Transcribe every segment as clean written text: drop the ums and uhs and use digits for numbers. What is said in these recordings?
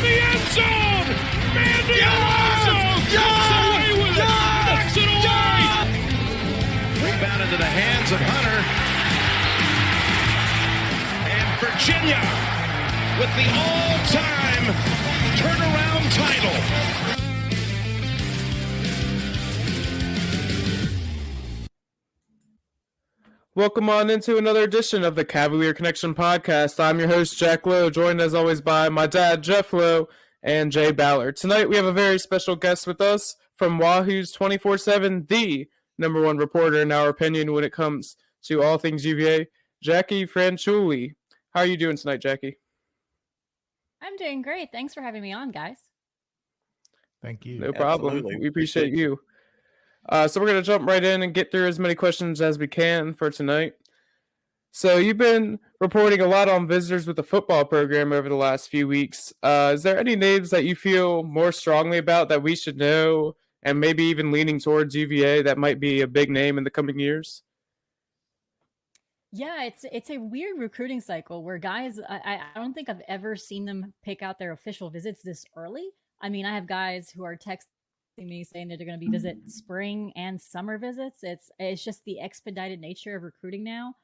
the end zone. Mandy Alonso comes away with it. Knocks it away. Rebound into the hands of Hunter. And Virginia with the all-time turnaround title. Welcome on into another edition of the Cavalier Connection podcast. I'm your host, Jack Lowe, joined as always by my dad, Jeff Lowe, and Jay Ballard. Tonight we have a very special guest with us from Wahoo's 24/7, the number one reporter in our opinion when it comes to all things UVA, Jacquie Franciulli. How are you doing tonight, Jacquie? I'm doing great. Thanks for having me on, guys. Thank you. No problem. Absolutely. We appreciate you. So we're going to jump right in and get through as many questions as we can for tonight. So you've been reporting a lot on visitors with the football program over the last few weeks. Is there any names that you feel more strongly about that we should know and maybe even leaning towards UVA that might be a big name in the coming years? Yeah, it's a weird recruiting cycle where guys, I don't think I've ever seen them pick out their official visits this early. I mean, I have guys who are texting me saying that they're going to be visit spring and summer visits. It's just the expedited nature of recruiting now,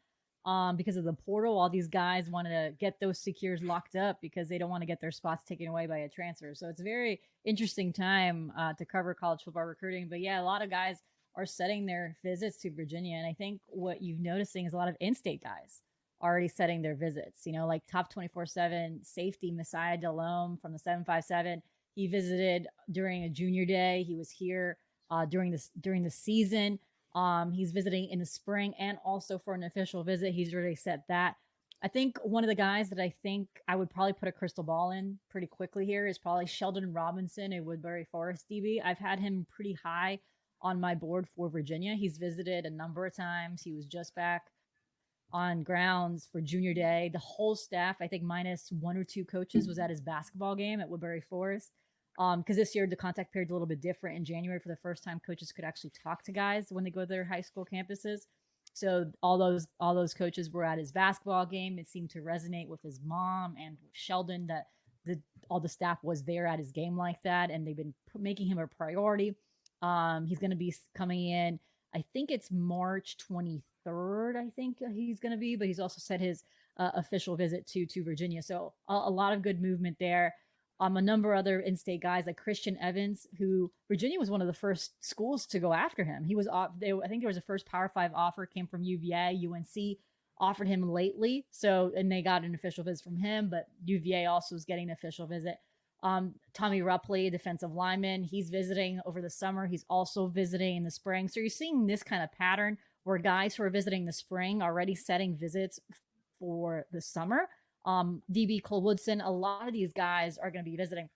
because of the portal. All these guys want to get those secures locked up because they don't want to get their spots taken away by a transfer. So it's a very interesting time to cover college football recruiting. But yeah, a lot of guys are setting their visits to Virginia, and I think what you're noticing is a lot of in-state guys already setting their visits. You know, like top 24/7 safety Messiah Delhomme from the 757. He visited during a junior day. He was here during the season. He's visiting in the spring and also for an official visit. He's already set that. I think one of the guys that I think I would probably put a crystal ball in pretty quickly here is probably Sheldon Robinson, a Woodbury Forest DB. I've had him pretty high on my board for Virginia. He's visited a number of times. He was just back on grounds for junior day. The whole staff, I think minus one or two coaches, was at his basketball game at Woodbury Forest. Because this year the contact period's a little bit different. In January, for the first time, coaches could actually talk to guys when they go to their high school campuses. So all those coaches were at his basketball game. It seemed to resonate with his mom and with Sheldon that all the staff was there at his game like that, and they've been making him a priority. He's going to be coming in. I think it's March 23rd. I think he's going to be, but he's also set his official visit to Virginia. So a lot of good movement there. A number of other in-state guys like Christian Evans, who Virginia was one of the first schools to go after him. He was I think there was a first Power 5 offer came from UVA. UNC offered him lately, and they got an official visit from him. But UVA also is getting an official visit. Tommy Rupley, defensive lineman, he's visiting over the summer. He's also visiting in the spring. So you're seeing this kind of pattern where guys who are visiting the spring are already setting visits for the summer. DB Cole Woodson, a lot of these guys are going to be visiting.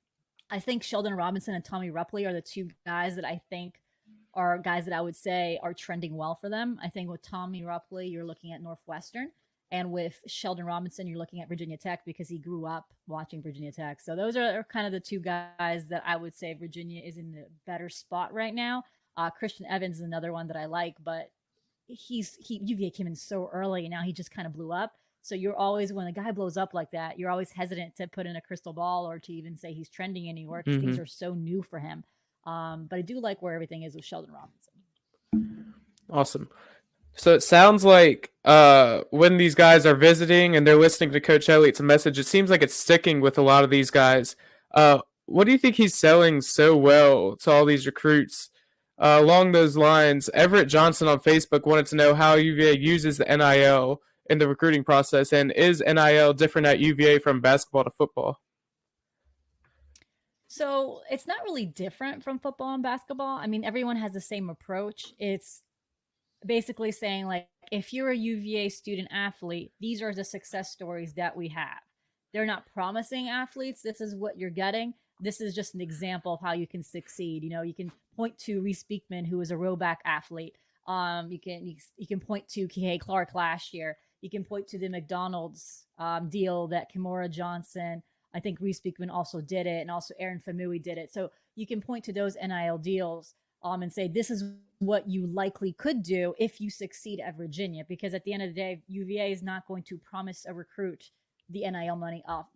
I think Sheldon Robinson and Tommy Rupley are the two guys that I think are guys that I would say are trending well for them. I think with Tommy Rupley, you're looking at Northwestern. And with Sheldon Robinson, you're looking at Virginia Tech because he grew up watching Virginia Tech. So those are kind of the two guys that I would say Virginia is in a better spot right now. Christian Evans is another one that I like, but UVA came in so early and now he just kind of blew up. So you're always, when a guy blows up like that, you're always hesitant to put in a crystal ball or to even say he's trending anywhere because things are so new for him. But I do like where everything is with Sheldon Robinson. Awesome. So it sounds like when these guys are visiting and they're listening to Coach Elliott's message, it seems like it's sticking with a lot of these guys. What do you think he's selling so well to all these recruits? Along those lines, Everett Johnson on Facebook wanted to know how UVA uses the NIL in the recruiting process, and is NIL different at UVA from basketball to football? So it's not really different from football and basketball. I mean, everyone has the same approach. It's basically saying, like, if you're a UVA student athlete, these are the success stories that we have. They're not promising athletes. This is what you're getting. This is just an example of how you can succeed. You know, you can point to Reese Beekman, who is a rowback athlete. You can point to Kihei Clark last year. You can point to the McDonald's deal that Kimora Johnson, I think Reese Beekman also did it, and also Aaron Famui did it. So you can point to those NIL deals and say, this is what you likely could do if you succeed at Virginia. Because at the end of the day, UVA is not going to promise a recruit the NIL money up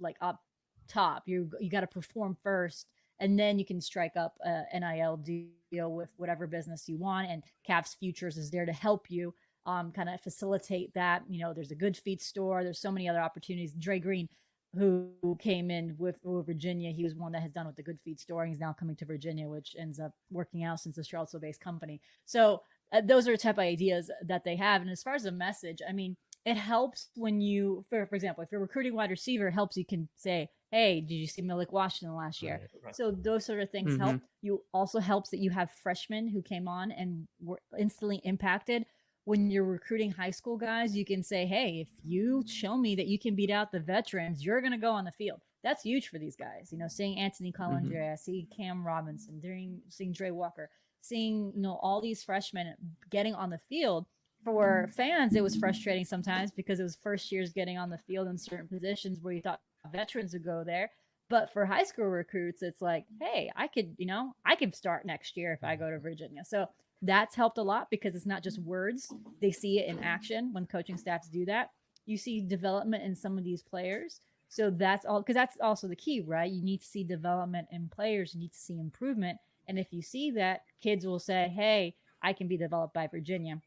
top. You got to perform first, and then you can strike up a NIL deal with whatever business you want. And Cavs Futures is there to help you kind of facilitate that. There's a Good Feet store. There's so many other opportunities. Dre Green, who came in with Virginia, he was one that has done with the Good Feet store, and he's now coming to Virginia, which ends up working out since the Charlottesville-based company. So those are the type of ideas that they have. And as far as the message, I mean, it helps when you, for example, if you're recruiting wide receiver, it helps. You can say, hey, did you see Malik Washington last year? Right. So those sort of things help. You also helps that you have freshmen who came on and were instantly impacted. When you're recruiting high school guys, you can say, hey, if you show me that you can beat out the veterans, you're going to go on the field. That's huge for these guys. Seeing Anthony Collinger, seeing Cam Robinson, seeing Dre Walker, seeing, all these freshmen getting on the field. For fans, it was frustrating sometimes because it was first years getting on the field in certain positions where you thought veterans would go there. But for high school recruits, it's like, hey, I could start next year if I go to Virginia. So that's helped a lot because it's not just words. They see it in action when coaching staffs do that. You see development in some of these players. So that's all, because that's also the key, right? You need to see development in players. You need to see improvement. And if you see that, kids will say, hey, I can be developed by Virginia.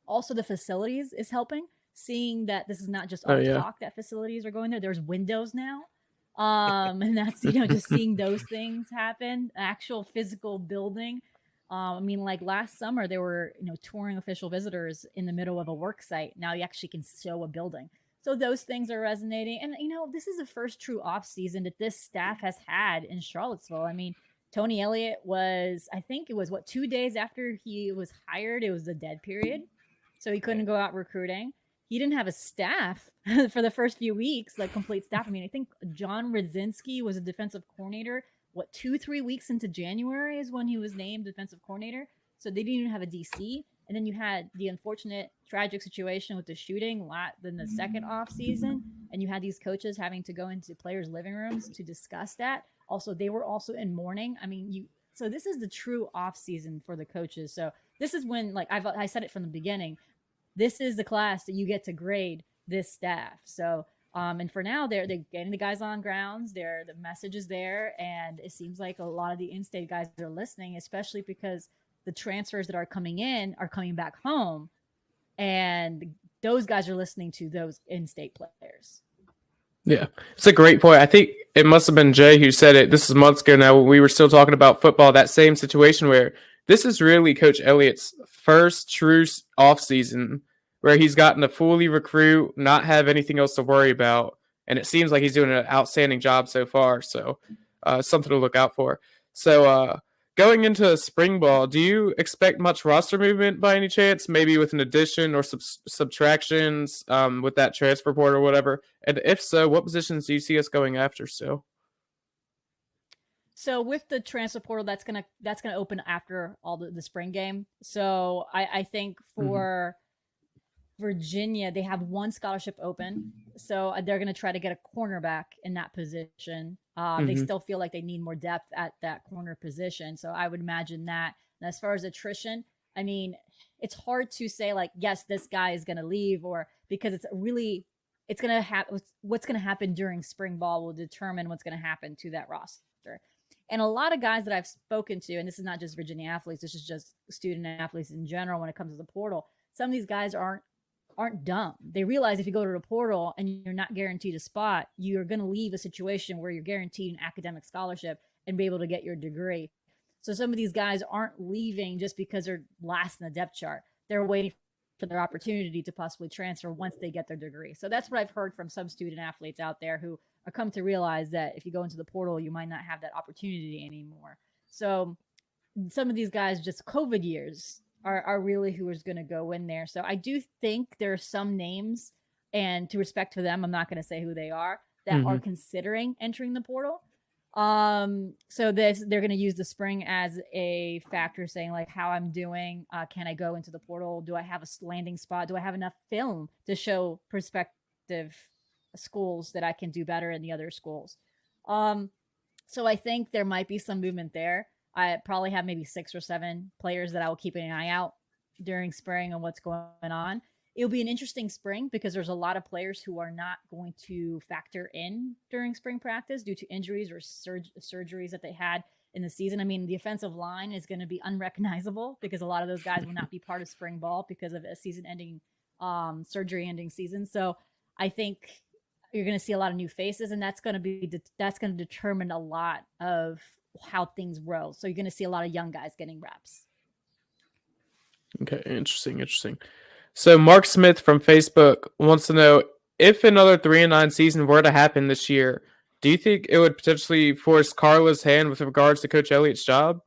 Also, the facilities is helping, seeing that this is not just all talk that facilities are going there. There's windows now. And that's, just seeing those things happen, actual physical building. I mean, like last summer, there were, touring official visitors in the middle of a work site. Now you actually can show a building. So those things are resonating. And, this is the first true off season that this staff has had in Charlottesville. I mean, Tony Elliott was, I think it was 2 days after he was hired, it was the dead period. So he couldn't go out recruiting. He didn't have a staff for the first few weeks, like complete staff. I mean, I think John Radzinski was a defensive coordinator. 2-3 weeks into January is when he was named defensive coordinator. So they didn't even have a DC. And then you had the unfortunate, tragic situation with the shooting in the second off season. And you had these coaches having to go into players' living rooms to discuss that. Also, they were also in mourning. I mean, so this is the true off season for the coaches. So this is when, like I said it from the beginning, this is the class that you get to grade this staff. So, and for now, they're getting the guys on grounds. The message is there, and it seems like a lot of the in-state guys are listening, especially because the transfers that are coming in are coming back home, and those guys are listening to those in-state players. Yeah, it's a great point. I think it must have been Jay who said it. This is months ago now when we were still talking about football, that same situation where this is really Coach Elliott's first true offseason where he's gotten to fully recruit, not have anything else to worry about. And it seems like he's doing an outstanding job so far. So something to look out for. So going into spring ball, do you expect much roster movement by any chance? Maybe with an addition or subtractions with that transfer portal or whatever? And if so, what positions do you see us going after still? So with the transfer portal, that's gonna open after all the spring game. So I think for Virginia, they have one scholarship open. So they're gonna try to get a cornerback in that position. They still feel like they need more depth at that corner position. So I would imagine that. And as far as attrition, I mean, it's hard to say like, yes, this guy is gonna leave, or because it's gonna happen. What's gonna happen during spring ball will determine what's gonna happen to that roster. And a lot of guys that I've spoken to, and this is not just Virginia athletes, this is just student athletes in general when it comes to the portal, some of these guys aren't dumb. They realize if you go to the portal and you're not guaranteed a spot, you're going to leave a situation where you're guaranteed an academic scholarship and be able to get your degree. So some of these guys aren't leaving just because they're last in the depth chart. They're waiting for their opportunity to possibly transfer once they get their degree. So that's what I've heard from some student athletes out there who are come to realize that if you go into the portal, you might not have that opportunity anymore. So some of these guys, just COVID years, are really who is going to go in there. So I do think there are some names, and to respect to them, I'm not going to say who they are, that are considering entering the portal. So they're going to use the spring as a factor, saying like how I'm doing. Can I go into the portal? Do I have a landing spot? Do I have enough film to show prospective schools that I can do better in the other schools? So I think there might be some movement there. I probably have maybe 6 or 7 players that I will keep an eye out during spring on what's going on. it'll be an interesting spring because there's a lot of players who are not going to factor in during spring practice due to injuries or surgeries that they had in the season. I mean, the offensive line is going to be unrecognizable because a lot of those guys will not be part of spring ball because of a season-ending, surgery-ending season. So I think you're going to see a lot of new faces, and that's going to determine a lot of how things roll. So you're going to see a lot of young guys getting reps. Okay, interesting. So Mark Smith from Facebook wants to know if another 3-9 season were to happen this year, do you think it would potentially force Carla's hand with regards to Coach Elliott's job?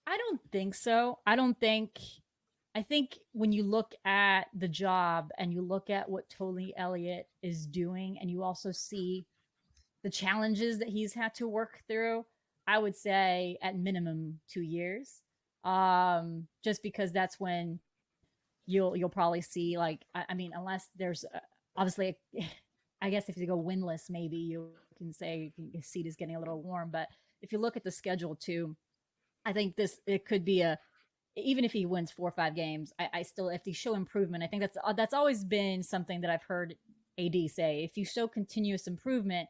I don't think so. I think when you look at the job and you look at what Tony Elliott is doing and you also see the challenges that he's had to work through, I would say at minimum 2 years. Just because that's when you'll probably see, like, I mean, unless there's obviously, I guess if you go winless, maybe you can say his seat is getting a little warm. But if you look at the schedule too, I think it could be even if he wins 4 or 5 games, I still, if they show improvement, I think that's always been something that I've heard AD say. If you show continuous improvement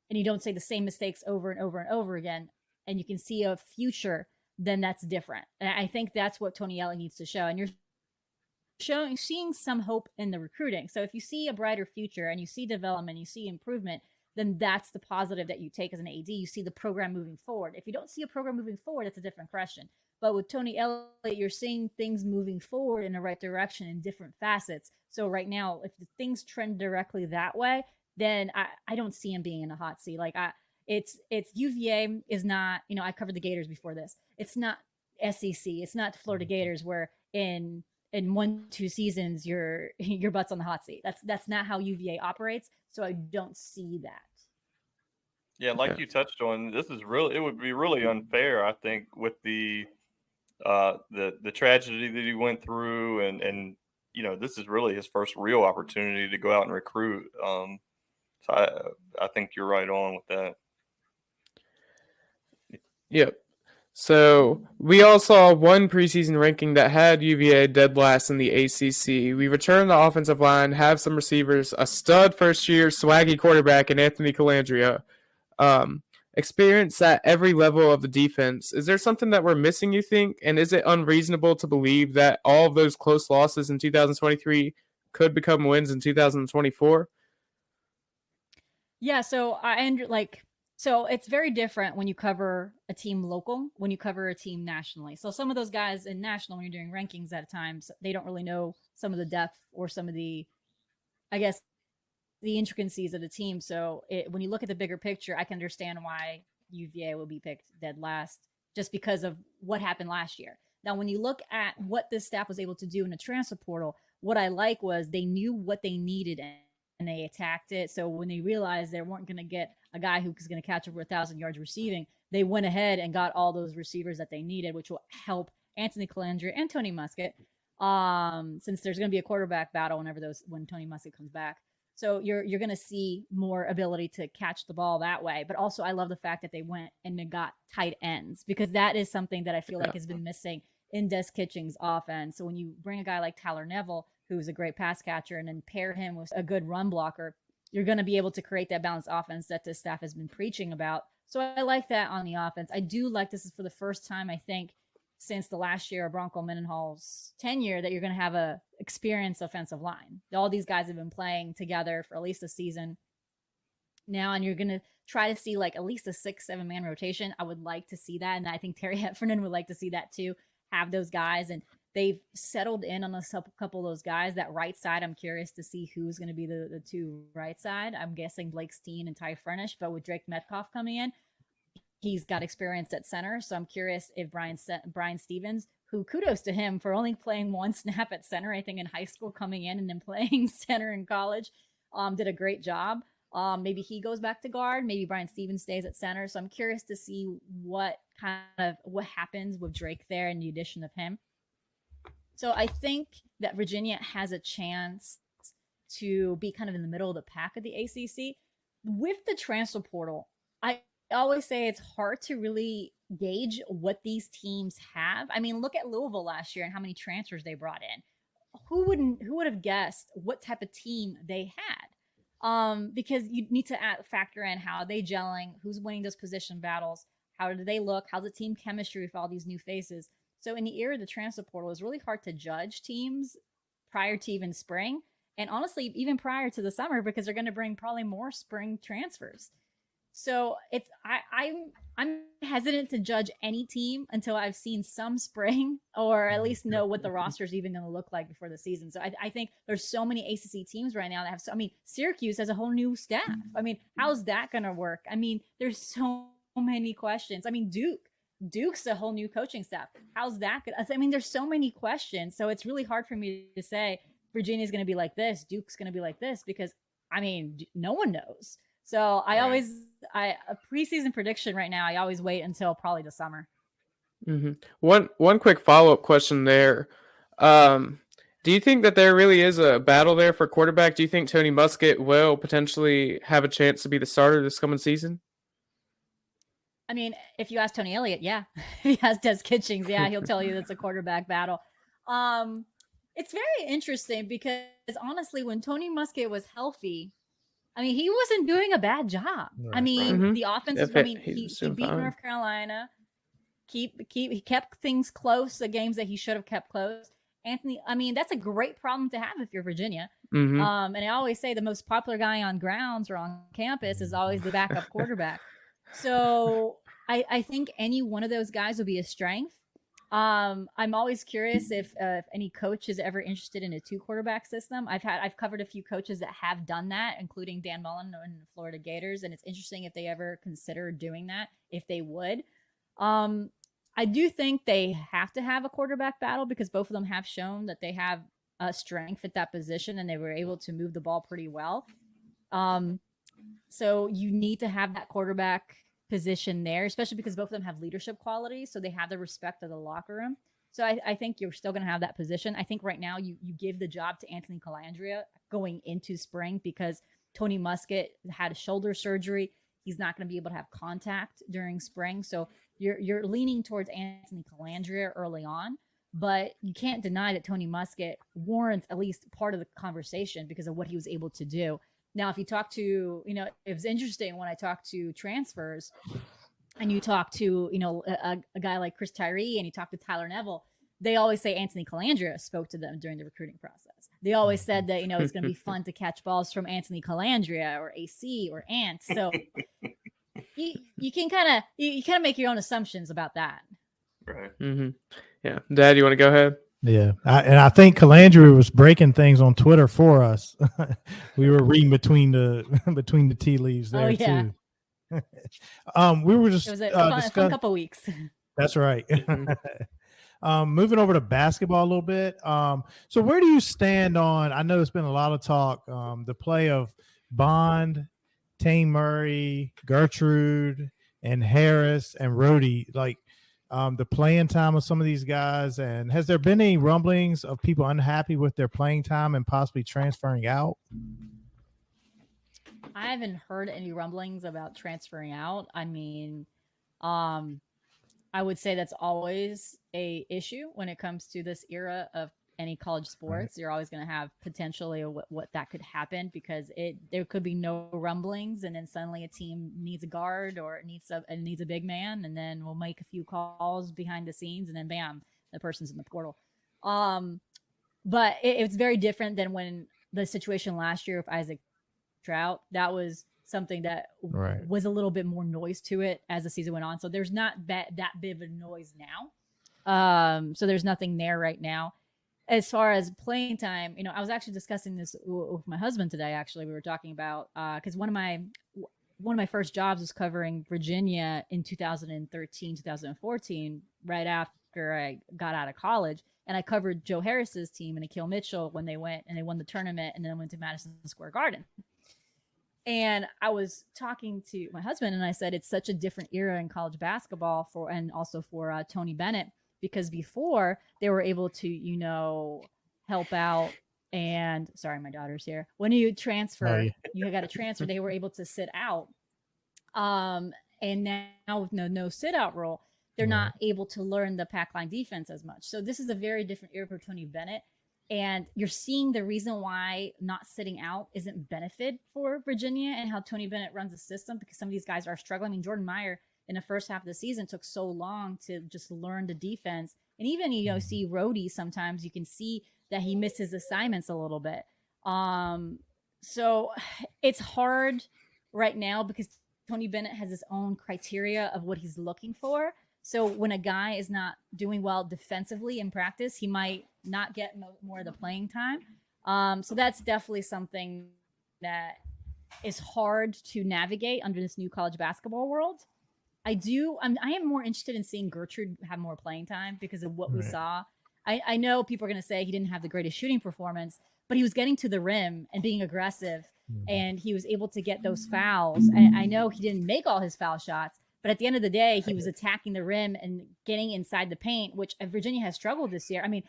and you don't say the same mistakes over and over and over again, and you can see a future, then that's different. And I think that's what Tony Elliott needs to show. And you're seeing some hope in the recruiting. So if you see a brighter future and you see development, you see improvement, then that's the positive that you take as an AD. You see the program moving forward. If you don't see a program moving forward, that's a different question. But with Tony Elliott, you're seeing things moving forward in the right direction in different facets. So right now, if the things trend directly that way, then I don't see him being in a hot seat. Like it's UVA is not, I covered the Gators before this. It's not SEC. It's not Florida Gators where in 1-2 seasons your butt's on the hot seat. That's not how UVA operates. So I don't see that. Yeah, like you touched on, it would be really unfair, I think, with the tragedy that he went through, and this is really his first real opportunity to go out and recruit. So I think you're right on with that. Yep. So we all saw one preseason ranking that had UVA dead last in the ACC. We returned the offensive line, have some receivers, a stud first-year swaggy quarterback in Anthony Calandria. Experience at every level of the defense. Is there something that we're missing, you think? And is it unreasonable to believe that all of those close losses in 2023 could become wins in 2024? Yeah, so so it's very different when you cover a team local, when you cover a team nationally. So some of those guys in national, when you're doing rankings at times, they don't really know some of the depth or some of the, I guess, the intricacies of the team. So when you look at the bigger picture, I can understand why UVA will be picked dead last just because of what happened last year. Now, when you look at what this staff was able to do in the transfer portal, what I like was they knew what they needed and they attacked it. So when they realized they weren't going to get a guy who was going to catch over 1,000 yards receiving, they went ahead and got all those receivers that they needed, which will help Anthony Calandria and Tony Muskett, since there's going to be a quarterback battle when Tony Muskett comes back. So you're going to see more ability to catch the ball that way. But also I love the fact that they went and they got tight ends, because that is something that I feel like has been missing in Des Kitching's offense. So when you bring a guy like Tyler Neville, who's a great pass catcher, and then pair him with a good run blocker, you're going to be able to create that balanced offense that the staff has been preaching about. So I like that on the offense. I do like this is for the first time, I think, since the last year of Bronco Mendenhall's tenure, that you're going to have a experienced offensive line. All these guys have been playing together for at least a season now, and you're going to try to see like at least a 6-7 man rotation. I would like to see that, and I think Terry Heffernan would like to see that too, have those guys. And they've settled in on a couple of those guys. That right side, I'm curious to see who's going to be the two right side. I'm guessing Blake Steen and Ty Frenish, but with Drake Metcalf coming in, he's got experience at center. So I'm curious if Brian Stevens, who kudos to him for only playing one snap at center, I think in high school, coming in and then playing center in college, did a great job. Maybe he goes back to guard. Maybe Brian Stevens stays at center. So I'm curious to see what happens with Drake there and the addition of him. So I think that Virginia has a chance to be kind of in the middle of the pack of the ACC. With the transfer portal, I always say it's hard to really gauge what these teams have. I mean, look at Louisville last year and how many transfers they brought in. who would have guessed what type of team they had? Because you need to factor in how are they gelling, who's winning those position battles, how do they look, how's the team chemistry with all these new faces. So in the era of the transfer portal, it's really hard to judge teams prior to even spring, and honestly, even prior to the summer, because they're going to bring probably more spring transfers. So it's I'm hesitant to judge any team until I've seen some spring, or at least know what the roster is even going to look like before the season. So I think there's so many ACC teams right now that have. I mean, Syracuse has a whole new staff. I mean, how's that going to work? I mean, there's so many questions. I mean, Duke's a whole new coaching staff. How's that going to? I mean, there's so many questions. So it's really hard for me to say Virginia's going to be like this, Duke's going to be like this, because I mean, no one knows. So a preseason prediction right now, I always wait until probably the summer. Mm-hmm. One quick follow-up question there. Do you think that there really is a battle there for quarterback? Do you think Tony Muskett will potentially have a chance to be the starter this coming season? I mean, if you ask Tony Elliott, yeah. If you ask Des Kitchings, yeah, he'll tell you that's a quarterback battle. It's very interesting because honestly, when Tony Muskett was healthy, I mean, he wasn't doing a bad job. Right, I mean, the offense. I mean, he beat North Carolina. He kept things close. The games that he should have kept close. Anthony. I mean, that's a great problem to have if you're Virginia. Mm-hmm. And I always say the most popular guy on grounds or on campus is always the backup quarterback. So I think any one of those guys will be a strength. I'm always curious if any coach is ever interested in a 2-quarterback system. I've covered a few coaches that have done that, including Dan Mullen in the Florida Gators, and it's interesting if they ever consider doing that, if they would. I do think they have to have a quarterback battle because both of them have shown that they have a strength at that position and they were able to move the ball pretty well. So you need to have that quarterback position there, especially because both of them have leadership qualities, so they have the respect of the locker room. So I think you're still going to have that position. I think right now you give the job to Anthony Calandria going into spring because Tony Muskett had a shoulder surgery. He's not going to be able to have contact during spring, so you're leaning towards Anthony Calandria early on. But you can't deny that Tony Muskett warrants at least part of the conversation because of what he was able to do. Now, if you talk to, it was interesting when I talked to transfers and you talk to, a guy like Chris Tyree and you talk to Tyler Neville, they always say Anthony Calandria spoke to them during the recruiting process. They always said that, it's going to be fun to catch balls from Anthony Calandria or AC or Ant. So you can kind of make your own assumptions about that. Right. Mm-hmm. Yeah. Dad, you want to go ahead? Yeah, and I think Calandria was breaking things on Twitter for us. We were reading between the tea leaves there too. We were just it was a fun couple weeks. That's right. Moving over to basketball a little bit. So where do you stand on? I know there's been a lot of talk. The play of Bond, Tane Murray, Gertrude, and Harris and Rhodey, like. The playing time of some of these guys, and has there been any rumblings of people unhappy with their playing time and possibly transferring out? I haven't heard any rumblings about transferring out. I mean, I would say that's always a issue when it comes to this era of any college sports. Right. You're always going to have potentially what that could happen because there could be no rumblings and then suddenly a team needs a guard or needs a big man, and then we'll make a few calls behind the scenes and then bam, the person's in the portal. But it's very different than when the situation last year with Isaac Trout. That was something that was a little bit more noise to it as the season went on. So there's not that big of a noise now. So there's nothing there right now. As far as playing time, I was actually discussing this with my husband today. Actually, we were talking about because one of my first jobs was covering Virginia in 2013, 2014, right after I got out of college, and I covered Joe Harris's team and Akil Mitchell when they went and they won the tournament and then went to Madison Square Garden. And I was talking to my husband and I said it's such a different era in college basketball and also for Tony Bennett. Because before they were able to, help out and sorry, my daughter's here. When you transfer, you got to transfer. They were able to sit out. And now with no sit out rule, they're not able to learn the pack line defense as much. So this is a very different era for Tony Bennett. And you're seeing the reason why not sitting out isn't benefit for Virginia and how Tony Bennett runs the system, because some of these guys are struggling. I mean, Jordan Meyer in the first half of the season took so long to just learn the defense. And even, see Rhodey sometimes you can see that he misses assignments a little bit. So it's hard right now because Tony Bennett has his own criteria of what he's looking for. So when a guy is not doing well defensively in practice, he might not get more of the playing time. So that's definitely something that is hard to navigate under this new college basketball world. I am more interested in seeing Gertrude have more playing time because of what we saw. I know people are going to say he didn't have the greatest shooting performance, but he was getting to the rim and being aggressive, and he was able to get those fouls. And I know he didn't make all his foul shots, but at the end of the day, he was attacking the rim and getting inside the paint, which Virginia has struggled this year. I mean,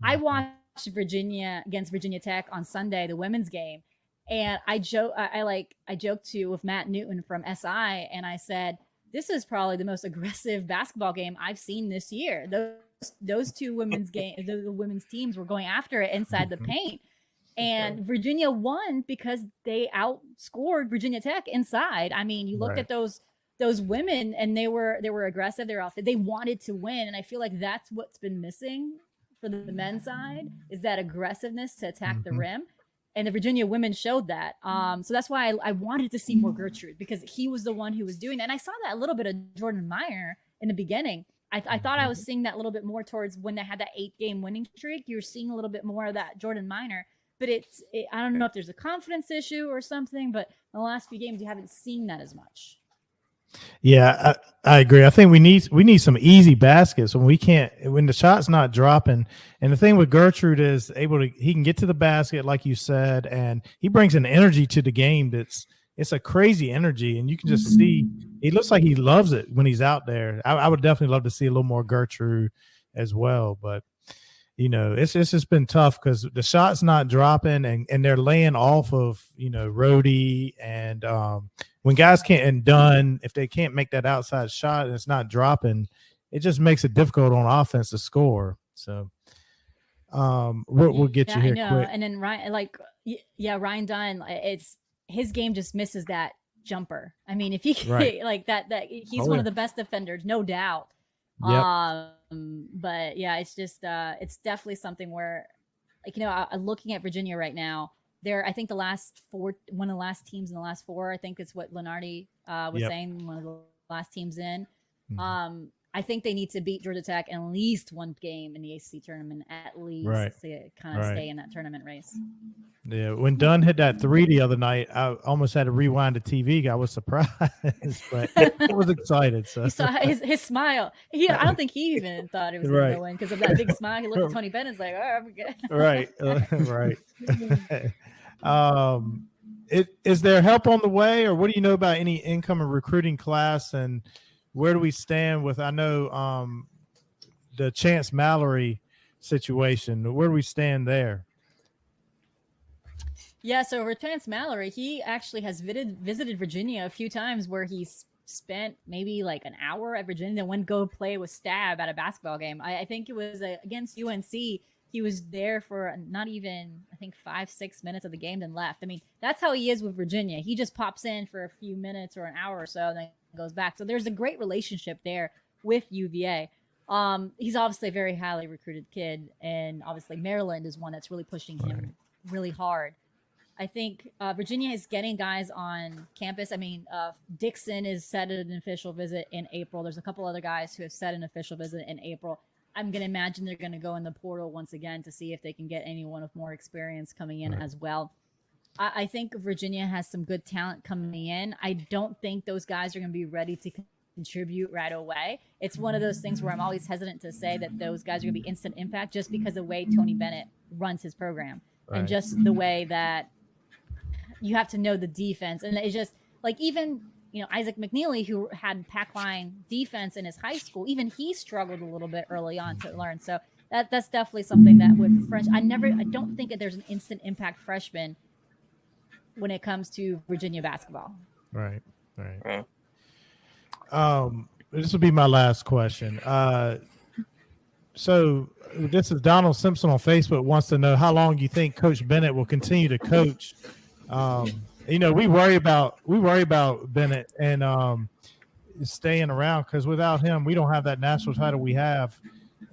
I watched Virginia against Virginia Tech on Sunday, the women's game, and I joked with Matt Newton from SI, and I said, this is probably the most aggressive basketball game I've seen this year. Those two women's the women's teams were going after it inside the paint. And Virginia won because they outscored Virginia Tech inside. I mean, you looked at those women and they were aggressive. They wanted to win. And I feel like that's what's been missing for the men's side, is that aggressiveness to attack the rim. And the Virginia women showed that. So that's why I wanted to see more Gertrude, because he was the one who was doing that. And I saw that a little bit of Jordan Meyer in the beginning. I thought I was seeing that a little bit more towards when they had that 8-game winning streak. You were seeing a little bit more of that Jordan Meyer. But I don't know if there's a confidence issue or something, but in the last few games, you haven't seen that as much. Yeah, I agree. I think we need some easy baskets when the shot's not dropping. And the thing with Gertrude is he can get to the basket, like you said, and he brings an energy to the game it's a crazy energy, and you can just see he looks like he loves it when he's out there. I would definitely love to see a little more Gertrude as well, but it's just been tough because the shot's not dropping, and they're laying off of Rhodey, and when guys if they can't make that outside shot and it's not dropping, it just makes it difficult on offense to score. So we'll get you here quick. And then Ryan Dunn, his game just misses that jumper. I mean, if he that he's one of the best defenders, no doubt. Yep. But yeah, it's just it's definitely something where, looking at Virginia right now, I think one of the last teams in the last 4, I think is what Lenardi was saying, one of the last teams in. Mm-hmm. I think they need to beat Georgia Tech in at least one game in the ACC tournament, at least, to kind of stay in that tournament race. Yeah, when Dunn hit that 3 the other night, I almost had to rewind the TV. I was surprised, but I was excited. So you saw his smile. I don't think he even thought it was going to go in because of that big smile. He looked at Tony Bennett's like, "Oh, I'm good." Right. Is there help on the way, or what do you know about any incoming recruiting class, and where do we stand with? I know the Chance Mallory situation. Where do we stand there? Yeah, so for Chance Mallory, he actually has visited Virginia a few times where he's spent maybe like an hour at Virginia, then went go play with Stab at a basketball game. I think it was against UNC. He was there for not even, I think, 5-6 minutes of the game, then left. I mean, that's how he is with Virginia. He just pops in for a few minutes or an hour or so, and then goes back. So there's a great relationship there with UVA. He's obviously a very highly recruited kid, and obviously Maryland is one that's really pushing him really hard. I think Virginia is getting guys on campus. I mean, Dixon is set an official visit in April. There's a couple other guys who have set an official visit in April. I'm going to imagine they're going to go in the portal once again to see if they can get anyone with more experience coming in as well. I think Virginia has some good talent coming in. I don't think those guys are going to be ready to contribute right away. It's one of those things where I'm always hesitant to say that those guys are going to be instant impact just because of the way Tony Bennett runs his program and just the way that you have to know the defense. And it's just like, even, Isaac McNeely, who had pack line defense in his high school, even he struggled a little bit early on to learn. So that's definitely something that with French, I don't think that there's an instant impact freshman when it comes to Virginia basketball. Right. This will be my last question. So this is Donald Simpson on Facebook wants to know how long you think Coach Bennett will continue to coach. We worry about Bennett and staying around because without him, we don't have that national title we have.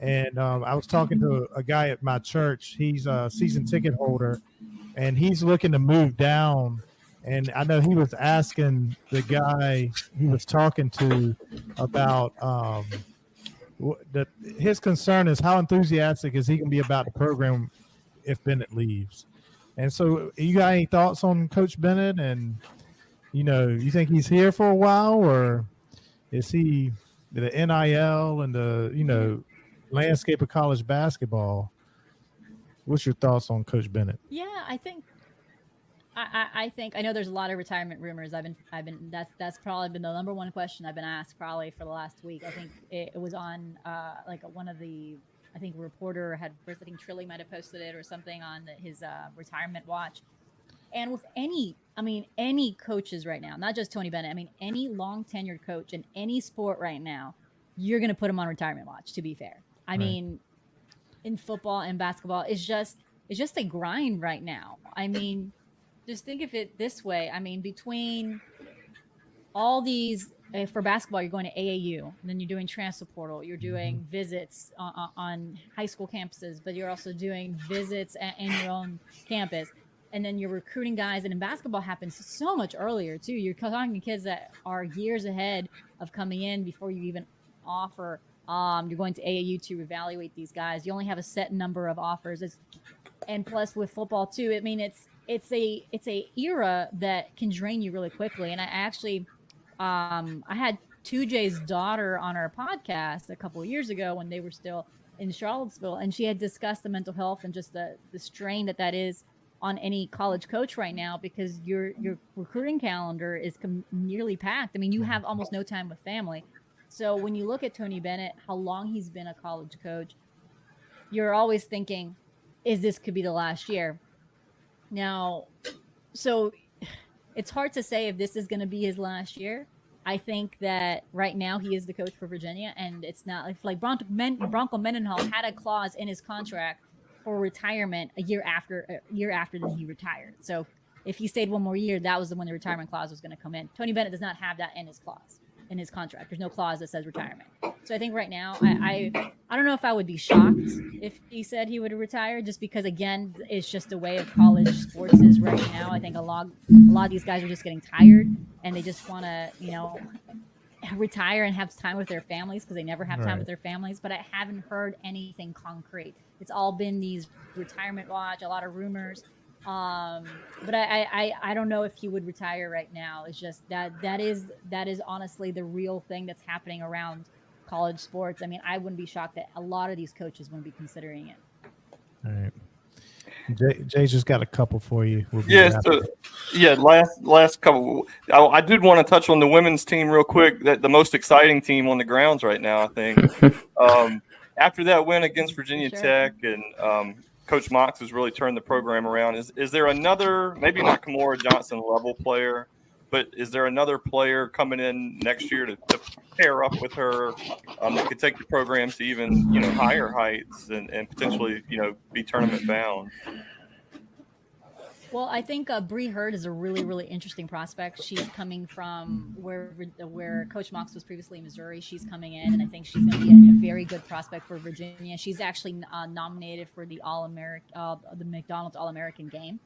And I was talking to a guy at my church. He's a season ticket holder, and he's looking to move down. And I know he was asking the guy he was talking to about his concern is how enthusiastic is he going to be about the program if Bennett leaves. And so, you got any thoughts on Coach Bennett? And you think he's here for a while, or is he the NIL and the landscape of college basketball? What's your thoughts on Coach Bennett? Yeah, I think I know there's a lot of retirement rumors. I've been that's probably been the number one question I've been asked probably for the last week. I think it was on like one of the, I think, reporter had, I think Trilly might have posted it or something on his retirement watch. And with any coaches right now, not just Tony Bennett, I mean, any long tenured coach in any sport right now, you're going to put him on retirement watch, to be fair. I mean, in football and basketball, it's just a grind right now. I mean, just think of it this way. I mean, between all these, for basketball, you're going to AAU, and then you're doing transfer portal, you're doing visits on high school campuses, but you're also doing visits in your own campus. And then you're recruiting guys, and in basketball happens so much earlier too. You're talking to kids that are years ahead of coming in before you even offer. You're going to AAU to evaluate these guys. You only have a set number of offers. And plus with football too, I mean, it's a era that can drain you really quickly. And I actually, I had 2J's daughter on our podcast a couple of years ago when they were still in Charlottesville, and she had discussed the mental health and just the strain that is on any college coach right now, because your recruiting calendar is nearly packed. I mean, you have almost no time with family. So when you look at Tony Bennett, how long he's been a college coach, you're always thinking, this could be the last year. Now, so it's hard to say if this is going to be his last year. I think that right now he is the coach for Virginia, and it's not like Bronco Mendenhall had a clause in his contract for retirement a year after that he retired. So if he stayed one more year, that was when the retirement clause was going to come in. Tony Bennett does not have that in his clause, in his contract. There's no clause that says retirement. So I think right now, I don't know if I would be shocked if he said he would retire, just because, again, it's just the way of college sports is right now. I think a lot of these guys are just getting tired, and they just want to, retire and have time with their families, because they never have time with their families. But I haven't heard anything concrete. It's all been these retirement watch, a lot of rumors. But I don't know if he would retire right now. It's just that is honestly the real thing that's happening around college sports. I mean, I wouldn't be shocked that a lot of these coaches wouldn't be considering it. All right. Jay's just got a couple for you. Last couple. I did want to touch on the women's team real quick. That the most exciting team on the grounds right now, I think. After that win against Virginia Tech, and Coach Mox has really turned the program around. Is there another, maybe not Kamora Johnson level player, but is there another player coming in next year to pair up with her that could take the program to even higher heights and potentially be tournament bound? Well, I think Bree Hurd is a really, really interesting prospect. She's coming from where Coach Mox was previously in Missouri. She's coming in, and I think she's going to be a very good prospect for Virginia. She's actually nominated for the the McDonald's All-American game.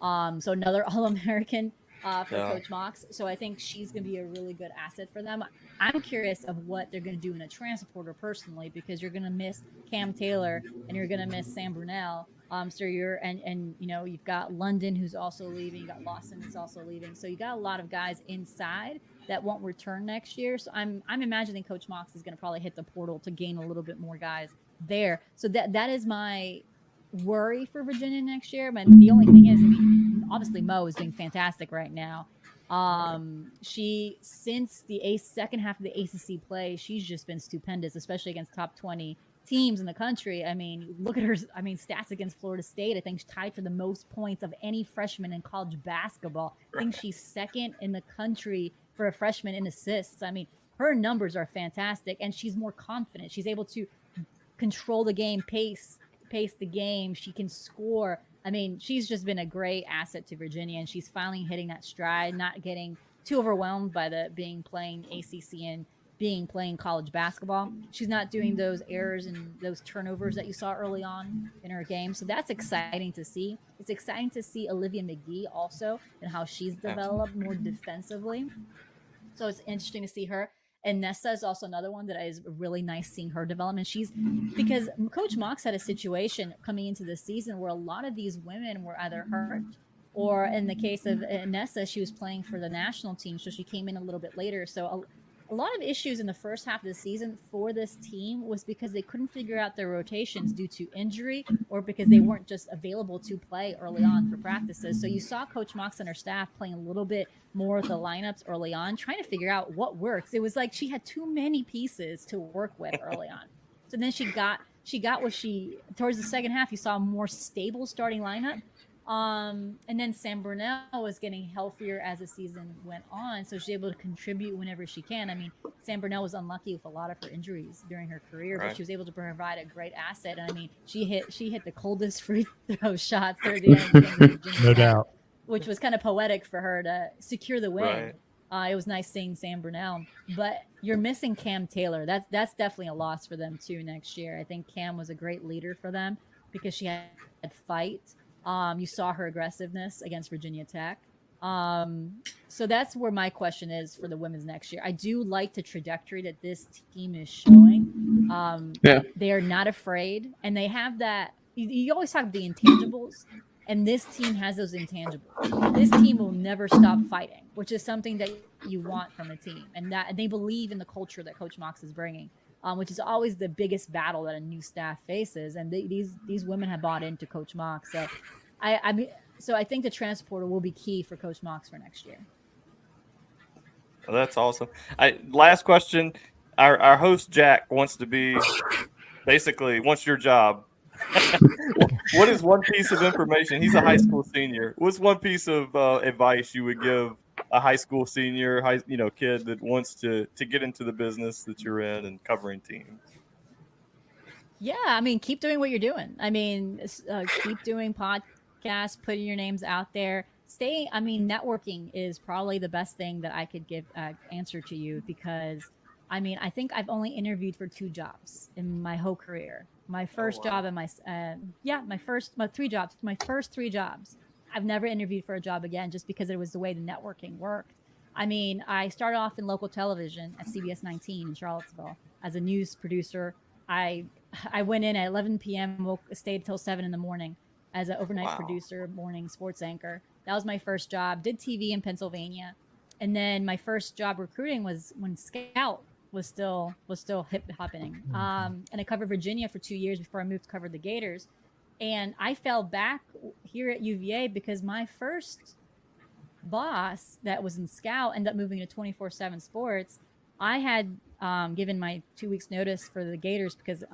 So another All-American for Coach Mox. So I think she's going to be a really good asset for them. I'm curious of what they're going to do in a transporter personally, because you're going to miss Cam Taylor and you're going to miss Sam Brunell. So you've got London, who's also leaving. You got Lawson, who's also leaving. So you got a lot of guys inside that won't return next year. So I'm imagining Coach Mox is going to probably hit the portal to gain a little bit more guys there. So that is my worry for Virginia next year. But the only thing is, obviously Mo is doing fantastic right now. She, since the second half of the ACC play, she's just been stupendous, especially against top 20 teams in the country. I mean, look at her. I mean, stats against Florida State. I think she's tied for the most points of any freshman in college basketball. I think she's second in the country for a freshman in assists. I mean, her numbers are fantastic, and she's more confident. She's able to control the game, pace the game. She can score. I mean, she's just been a great asset to Virginia, and she's finally hitting that stride, not getting too overwhelmed by playing ACC and playing college basketball. She's not doing those errors and those turnovers that you saw early on in her game. So that's exciting to see. It's exciting to see Olivia McGee also and how she's developed more defensively. So it's interesting to see her. And Nessa is also another one that is really nice seeing her development. Because Coach Mox had a situation coming into the season where a lot of these women were either hurt, or in the case of Nessa, she was playing for the national team, so she came in a little bit later. So a lot of issues in the first half of the season for this team was because they couldn't figure out their rotations due to injury, or because they weren't just available to play early on for practices. So you saw Coach Mox and her staff playing a little bit more of the lineups early on, trying to figure out what works. It was like she had too many pieces to work with early on. So then she got towards the second half, you saw a more stable starting lineup. And then Sam Burnell was getting healthier as the season went on, so she's able to contribute whenever she can. I mean, Sam Burnell was unlucky with a lot of her injuries during her career, but she was able to provide a great asset. And I mean, she hit the coldest free throw shots there at the end, No doubt, which was kind of poetic for her to secure the win. It was nice seeing Sam Burnell, but you're missing Cam Taylor. That's definitely a loss for them too next year. I think Cam was a great leader for them because she had fight. You saw her aggressiveness against Virginia Tech. So that's where my question is for the women's next year. I do like the trajectory that this team is showing. They are not afraid, and they have that. You always talk about the intangibles, and this team has those intangibles. This team will never stop fighting, which is something that you want from a team, and that they believe in the culture that Coach Mox is bringing. Which is always the biggest battle that a new staff faces, and these women have bought into Coach Mox. So, I think the transporter will be key for Coach Mox for next year. Well, that's awesome. Last question: our host Jack wants your job. What is one piece of information? He's a high school senior. What's one piece of advice you would give a high school senior, kid that wants to get into the business that you're in and covering teams? Yeah, I mean, keep doing what you're doing. I mean, keep doing podcasts, putting your names out there. Networking is probably the best thing that I could give answer to you, because I mean, I think I've only interviewed for 2 jobs in my whole career. My first job and my first 3 jobs. I've never interviewed for a job again, just because it was the way the networking worked. I mean, I started off in local television at CBS 19 in Charlottesville as a news producer. I went in at 11 p.m., stayed till 7 in the morning as an overnight producer, morning sports anchor. That was my first job. Did TV in Pennsylvania. And then my first job recruiting was when Scout was still happening. And I covered Virginia for 2 years before I moved to cover the Gators. And I fell back here at UVA because my first boss that was in Scout ended up moving to 24/7 Sports. I had given my 2 weeks notice for the Gators because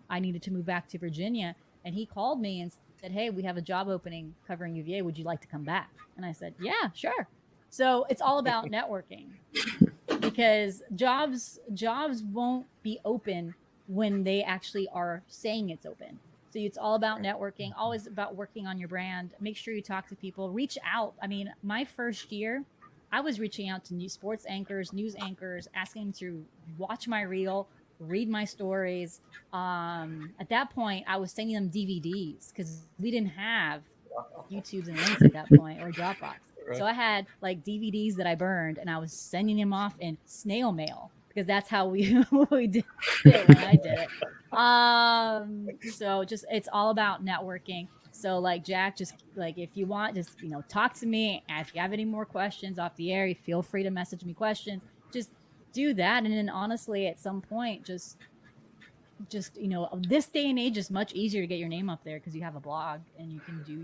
I needed to move back to Virginia. And he called me and said, "Hey, we have a job opening covering UVA. Would you like to come back?" And I said, "Yeah, sure." So it's all about networking, because jobs won't be open when they actually are saying it's open. So it's all about networking, always about working on your brand. Make sure you talk to people, reach out. I mean, my first year, I was reaching out to new sports anchors, news anchors, asking them to watch my reel, read my stories. At that point, I was sending them DVDs because we didn't have YouTubes and links at that point, or Dropbox. Right. So I had like DVDs that I burned, and I was sending them off in snail mail, because that's how we did it when I did it. So it's all about networking. So like Jack, just like, if you want, just, talk to me. And if you have any more questions off the air, feel free to message me questions. Just do that. And then honestly, at some point, just this day and age is much easier to get your name up there because you have a blog and you can do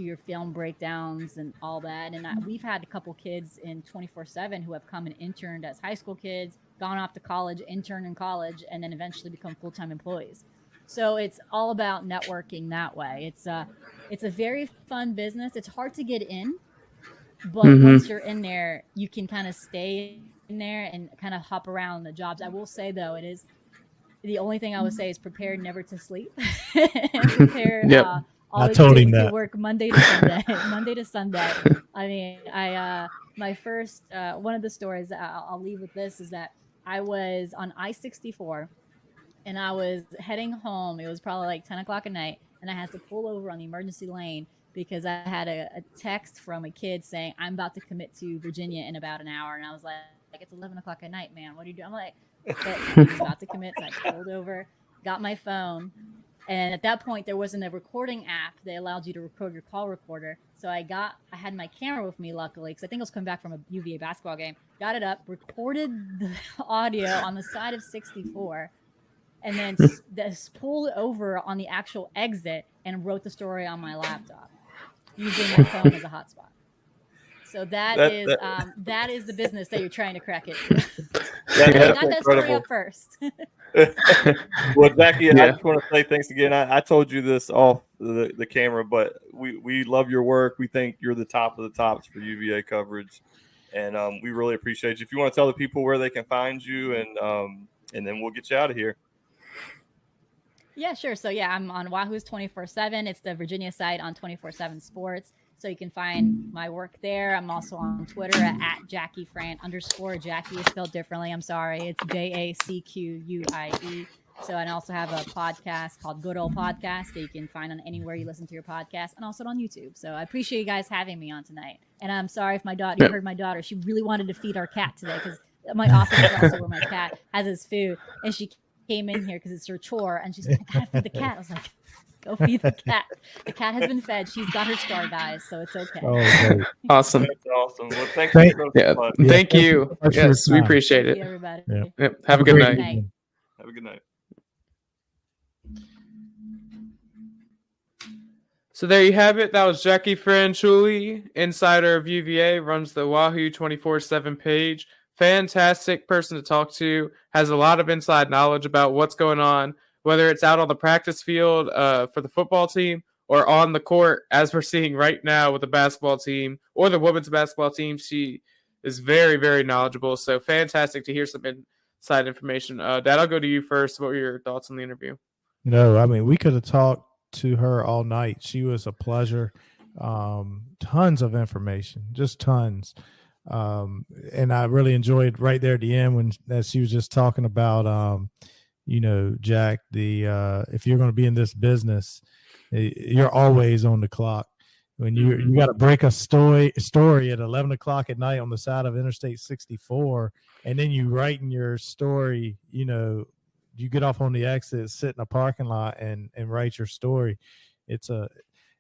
your film breakdowns and all that. And we've had a couple kids in 24/7 who have come and interned as high school kids, gone off to college, interned in college, and then eventually become full-time employees. So it's all about networking that way. It's a very fun business. It's hard to get in, but once you're in there, you can kind of stay in there and kind of hop around the jobs. I will say though, the only thing I would say is prepare never to sleep. And prepare Yep. always told him to that. work Monday to Sunday. Monday to Sunday. I mean, my first one of the stories that I'll leave with this is that I was on I-64 and I was heading home. It was probably like 10 o'clock at night, and I had to pull over on the emergency lane because I had a text from a kid saying, I'm about to commit to Virginia in about an hour. And I was like it's 11 o'clock at night, man. What are you doing? I'm like, but he was about to commit. So I pulled over, got my phone. And at that point, there wasn't a recording app that allowed you to record your call recorder. So I had my camera with me, luckily, because I think I was coming back from a UVA basketball game. Got it up, recorded the audio on the side of 64, and then pulled over on the actual exit and wrote the story on my laptop using my phone as a hotspot. So that is the business that you're trying to crack into. That's Got that incredible. story up first. Well, Jackie, Yeah. I just want to say thanks again. I told you this off the camera, but we love your work. We think you're the top of the tops for UVA coverage, and we really appreciate you. If you want to tell the people where they can find you, and then we'll get you out of here. Yeah, sure. So yeah, I'm on Wahoo's 24/7. It's the Virginia site on 24/7 Sports. So you can find my work there. I'm also on Twitter at Jacquie Fran _ Jackie is spelled differently. I'm sorry. It's JACQUIE. So I also have a podcast called Good Old Podcast that you can find on anywhere you listen to your podcast, and also on YouTube. So I appreciate you guys having me on tonight. And I'm sorry if you heard my daughter. She really wanted to feed our cat today because my office is also where my cat has his food, and she came in here because it's her chore, and she's like, I gotta feed the cat. I was like, go feed the cat. The cat has been fed. She's got her star, guys, so it's okay. Oh, great. Awesome. That's awesome. Well, thanks for coming. Yeah. Thank you. Thanks for your Yes, we time. appreciate Thank it. you, everybody. Yeah. Yep. Have a good Great night. evening. Have a good night. So there you have it. That was Jacquie Franciulli, insider of UVA, runs the Wahoo 24/7 page. Fantastic person to talk to. Has a lot of inside knowledge about what's going on, whether it's out on the practice field for the football team or on the court, as we're seeing right now with the basketball team or the women's basketball team. She is very, very knowledgeable. So fantastic to hear some inside information. Dad, I'll go to you first. What were your thoughts on the interview? No, I mean, we could have talked to her all night. She was a pleasure. Tons of information, just tons. And I really enjoyed right there at the end when as she was just talking about, Jack, if you're going to be in this business, you're always on the clock. When you got to break a story at 11 o'clock at night on the side of Interstate 64, and then you write in your story, you get off on the exit, sit in a parking lot and write your story.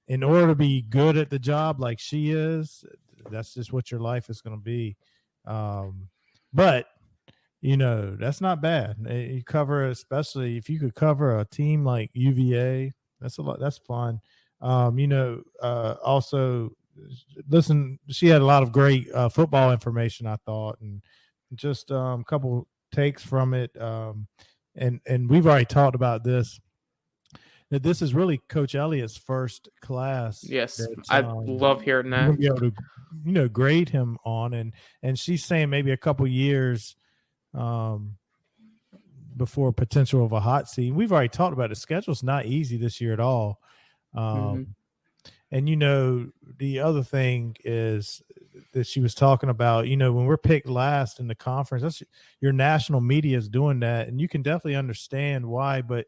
In order to be good at the job like she is, that's just what your life is going to be. But that's not bad. You cover, especially if you could cover a team like UVA, that's a lot. That's fun. Also listen, she had a lot of great football information, I thought, and just a couple takes from it. And we've already talked about this, that this is really Coach Elliott's first class. Yes, I love hearing that. We'll be able to, grade him on, and she's saying maybe a couple years before potential of a hot seat. We've already talked about it. The schedule's not easy this year at all. And the other thing is that she was talking about, when we're picked last in the conference, that's your national media is doing that, and you can definitely understand why. But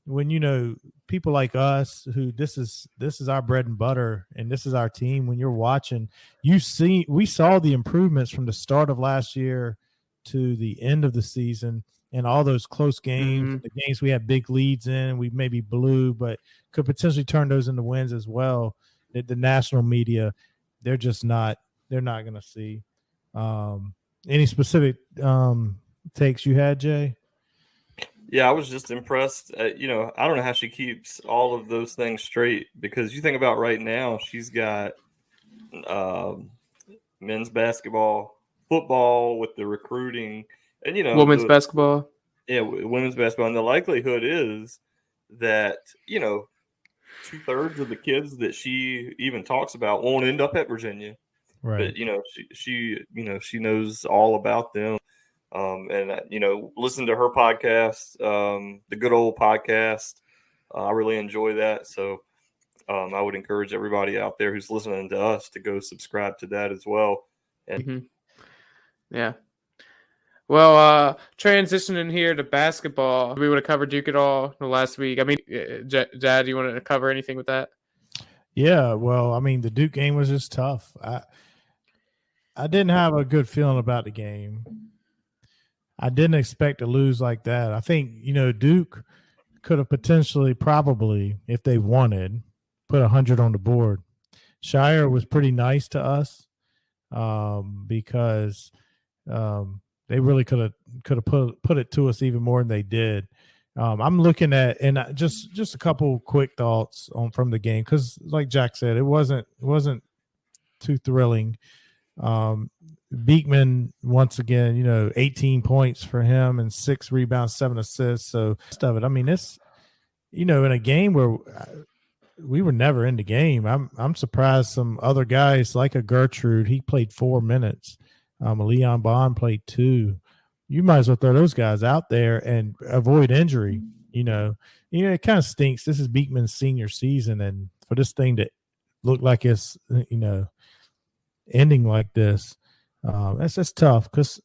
when people like us, who this is our bread and butter, and this is our team, when you're watching, we saw the improvements from the start of last year to the end of the season, and all those close games, the games we had big leads in, we maybe blew, but could potentially turn those into wins as well. The national media, they're not going to see. Any specific takes you had, Jay? Yeah, I was just impressed. I don't know how she keeps all of those things straight, because you think about right now, she's got men's basketball, football with the recruiting, and women's basketball. Yeah, women's basketball. And the likelihood is that 2/3 of the kids that she even talks about won't end up at Virginia. Right. But she knows all about them. listen to her podcast, the Good Old Podcast. I really enjoy that. So I would encourage everybody out there who's listening to us to go subscribe to that as well. And Yeah. Well, transitioning here to basketball, we would have covered Duke at all last week. I mean, Jad, you want to cover anything with that? Yeah, well, I mean, the Duke game was just tough. I didn't have a good feeling about the game. I didn't expect to lose like that. I think, Duke could have potentially, probably, if they wanted, put 100 on the board. Shire was pretty nice to us because they really could have put it to us even more than they did. I'm looking at, and just a couple quick thoughts from the game, because like Jack said, it wasn't too thrilling. Beekman, once again, 18 points for him and 6 rebounds, 7 assists. So stuff it. I mean, it's in a game where we were never in the game. I'm surprised some other guys like a Gertrude, he played 4 minutes. A Leon Bond played 2. You might as well throw those guys out there and avoid injury. It kind of stinks. This is Beekman's senior season, and for this thing to look like it's ending like this, that's just tough, because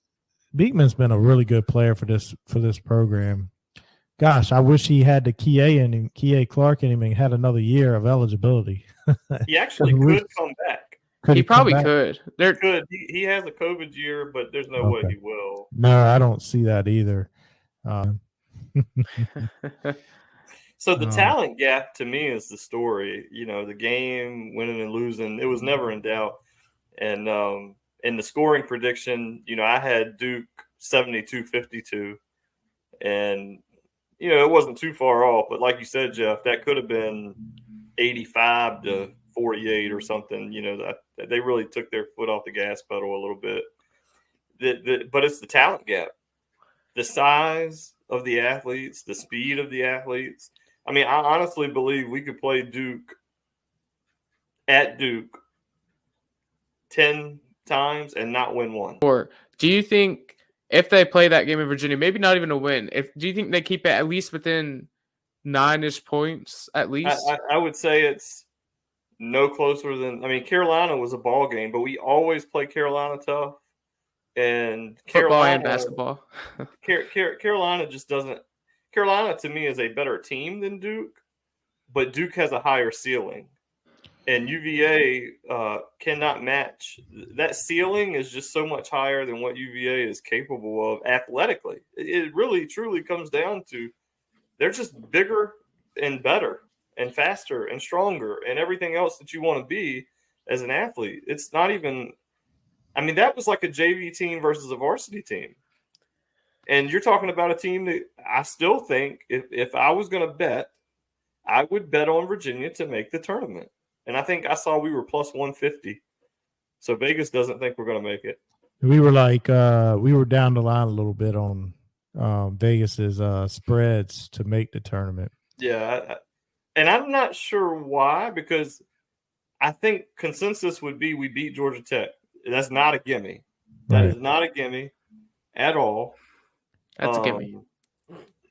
Beekman's been a really good player for this program. Gosh, I wish he had the Kie Clark in him and had another year of eligibility. He actually could come back. He probably could. He has a COVID year, but there's no way he will. No, I don't see that either. So the talent gap to me is the story. The game, winning and losing, it was never in doubt. And in the scoring prediction, I had Duke 72-52, and it wasn't too far off. But like you said, Jeff, that could have been 85-48 or something. That they really took their foot off the gas pedal a little bit. But it's the talent gap, the size of the athletes, the speed of the athletes. I mean, I honestly believe we could play Duke at Duke 10 times and not win one. Or do you think if they play that game in Virginia, maybe not even a win, do you think they keep it at least within 9-ish points at least? I would say it's no closer than, Carolina was a ball game, but we always play Carolina tough. And football and basketball. Carolina just doesn't. Carolina to me is a better team than Duke, but Duke has a higher ceiling, and UVA cannot match. That ceiling is just so much higher than what UVA is capable of athletically. It really truly comes down to they're just bigger and better and faster and stronger and everything else that you want to be as an athlete. It's not even. That was like a JV team versus a varsity team. And you're talking about a team that I still think if I was going to bet, I would bet on Virginia to make the tournament. And I think I saw we were plus 150. So Vegas doesn't think we're going to make it. We were we were down the line a little bit on Vegas's spreads to make the tournament. Yeah. And I'm not sure why, because I think consensus would be we beat Georgia Tech. That's not a gimme. That is not a gimme at all. That's a gimme.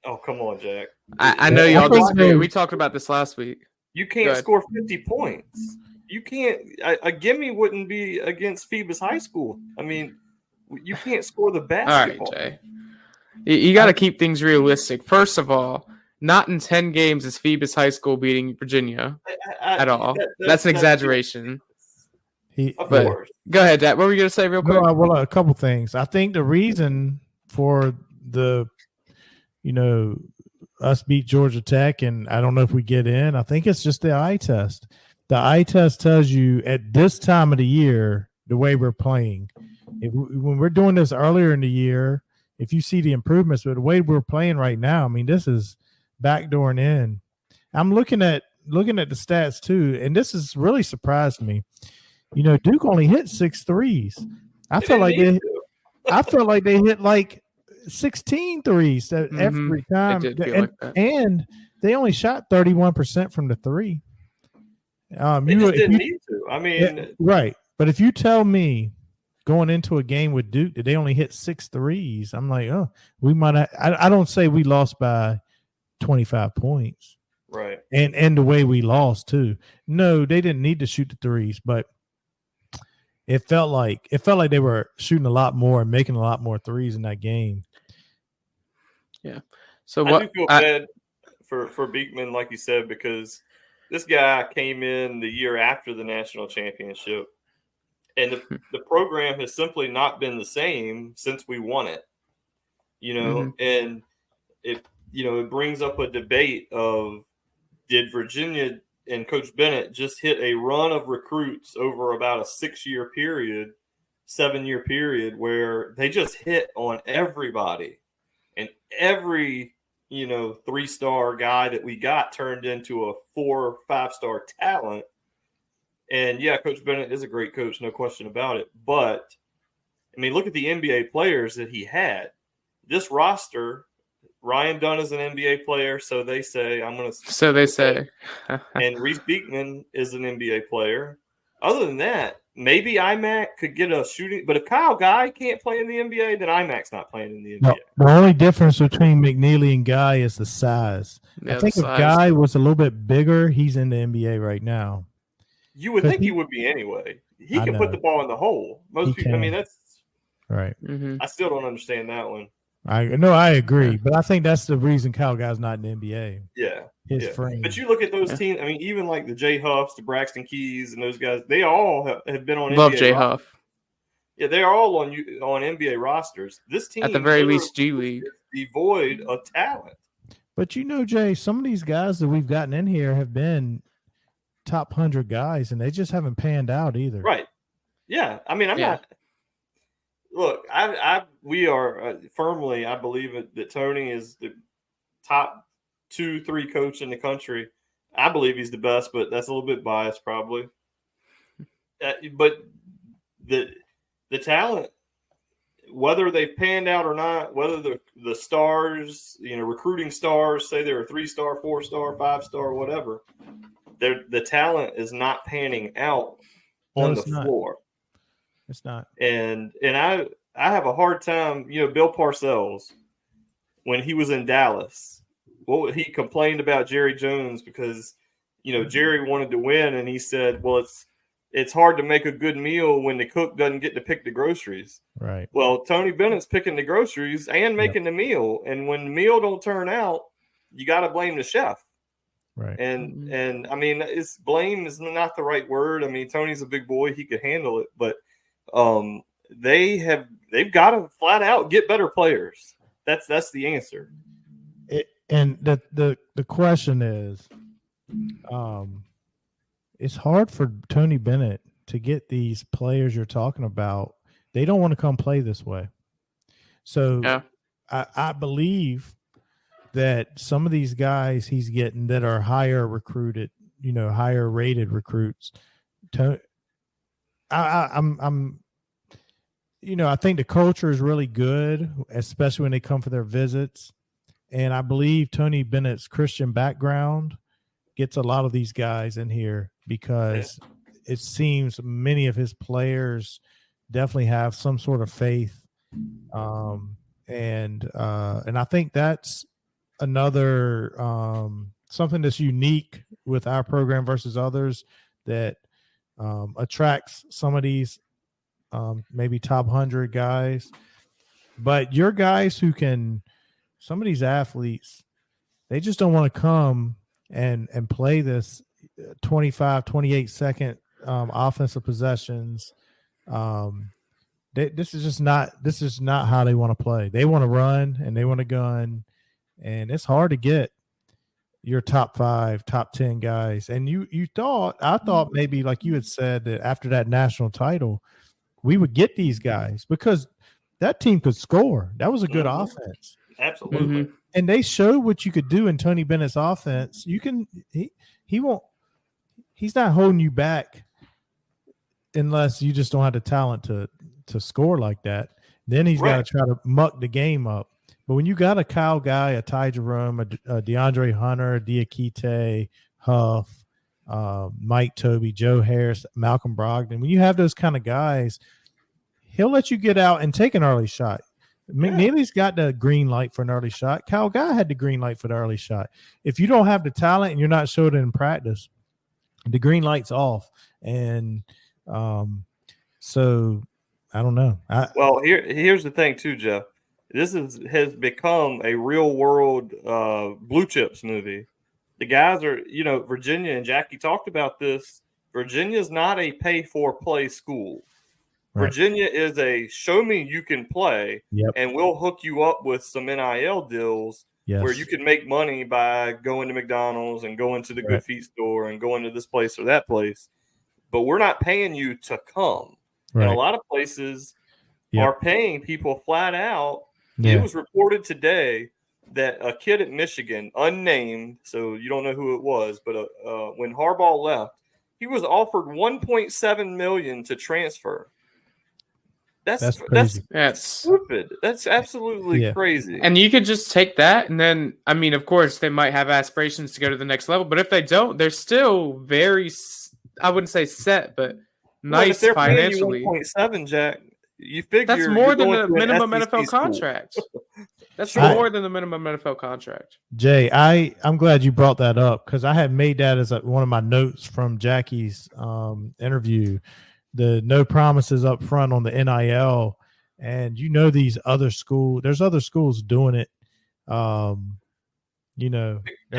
Oh, come on, Jack. I know y'all disagree. We talked about this last week. You can't score 50 points. You can't. A gimme wouldn't be against Phoebus High School. You can't score the basketball. All right, Jay. You got to keep things realistic. First of all, not in 10 games is Phoebus High School beating Virginia at all. That's an exaggeration. Of course. Go ahead, Dad. What were you going to say real quick? Well, a couple things. I think the reason for us beat Georgia Tech, and I don't know if we get in, I think it's just the eye test. The eye test tells you at this time of the year, the way we're playing. When we're doing this earlier in the year, if you see the improvements, but the way we're playing right now, this is backdooring in. I'm looking at the stats too, and this has really surprised me. Duke only hit 6 threes. I felt like they hit like 16 threes every time. And they only shot 31% from the 3. They just didn't need to. Right. But if you tell me going into a game with Duke that they only hit 6 threes. I'm like, oh, we might have, I don't say we lost by 25 points. Right. And the way we lost too. No, they didn't need to shoot the threes, but it felt like they were shooting a lot more and making a lot more threes in that game. Yeah. So I what do feel bad for Beekman, like you said, because this guy came in the year after the national championship, and the program has simply not been the same since we won it. And it brings up a debate of, did Virginia and Coach Bennett just hit a run of recruits over about a 7-year period where they just hit on everybody, and every 3-star guy that we got turned into a 4 or 5-star talent. And yeah, Coach Bennett is a great coach, no question about it. But I mean, look at the NBA players that he had. This roster, Ryan Dunn is an NBA player, so they say. So they say. And Reese Beekman is an NBA player. Other than that, maybe IMAC could get a shooting, but if Kyle Guy can't play in the NBA, then IMAC's not playing in the NBA. No, the only difference between McNeely and Guy is the size. Yeah, I think if Guy was a little bit bigger, he's in the NBA right now. You would think he would be anyway. He can put the ball in the hole. Most people, I mean, that's right. Mm-hmm. I still don't understand that one. I agree, but I think that's the reason Kyle Guy's not in the NBA. Yeah, his frame. But you look at those teams. I mean, even like the Jay Huffs, the Braxton Keys, and those guys. They all have been on. Love NBA Jay Huff. Yeah, they are all on NBA rosters. This team, at the very least, G League, is devoid of talent. But Jay, some of these guys that we've gotten in here have been top 100 guys, and they just haven't panned out either. Right. Yeah. I mean, I'm not. Look, we are firmly, I believe that Tony is the top 2-3 coach in the country. I believe he's the best, but that's a little bit biased probably. But the talent, whether they've panned out or not, whether the stars, recruiting stars, say they're a 3-star, 4-star, 5-star, whatever, the talent is not panning out on the floor. It's not. And I have a hard time, Bill Parcells, when he was in Dallas, he complained about Jerry Jones because, Jerry wanted to win, and he said, well, it's hard to make a good meal when the cook doesn't get to pick the groceries. Right. Well, Tony Bennett's picking the groceries and making the meal, and when the meal don't turn out, you got to blame the chef. Right. And I mean, blame is not the right word. I mean, Tony's a big boy; he could handle it, but they've got to flat out get better players. That's the answer. And the question is, it's hard for Tony Bennett to get these players you're talking about. They don't want to come play this way. So yeah. I believe that some of these guys he's getting that are higher recruited, higher rated recruits. I think the culture is really good, especially when they come for their visits. And I believe Tony Bennett's Christian background gets a lot of these guys in here because it seems many of his players definitely have some sort of faith. And I think that's another something that's unique with our program versus others that attracts some of these maybe top 100 guys. But your guys who can, some of these athletes, they just don't want to come and play this 25, 28 second offensive possessions. This is not how they want to play. They want to run and they want to gun, and it's hard to get your top 5, top 10 guys. And I thought maybe like you had said that after that national title, we would get these guys because that team could score. That was a good offense. Absolutely. Mm-hmm. And they showed what you could do in Tony Bennett's offense. He's not holding you back unless you just don't have the talent to score like that. Then he's got to try to muck the game up. But when you got a Kyle Guy, a Ty Jerome, a DeAndre Hunter, Diakite, Huff, Mike Toby, Joe Harris, Malcolm Brogdon, when you have those kind of guys, he'll let you get out and take an early shot. McNeely's got the green light for an early shot. Kyle Guy had the green light for the early shot. If you don't have the talent and you're not showing it in practice, the green light's off. And so I don't know. Well, here's the thing too, Jeff. This has become a real world Blue Chips movie. The guys are, Virginia, and Jackie talked about this. Virginia's not a pay-for-play school. Right. Virginia is a show me you can play, and we'll hook you up with some NIL deals where you can make money by going to McDonald's and going to the Good Feet store and going to this place or that place. But we're not paying you to come. Right. And a lot of places are paying people flat out. It was reported today that a kid at Michigan, unnamed, so you don't know who it was, but when Harbaugh left, he was offered $1.7 million to transfer. That's stupid. That's absolutely crazy. And you could just take that, and then, I mean, of course, they might have aspirations to go to the next level, but if they don't, they're still very, I wouldn't say set, but nice if financially. Paying you 1.7, Jack, you figure that's more than the minimum NFL contract. That's more than the minimum NFL contract. Jay, I'm glad you brought that up because I had made that as one of my notes from Jackie's interview. The no promises up front on the NIL, and these other schools. There's other schools doing it. They're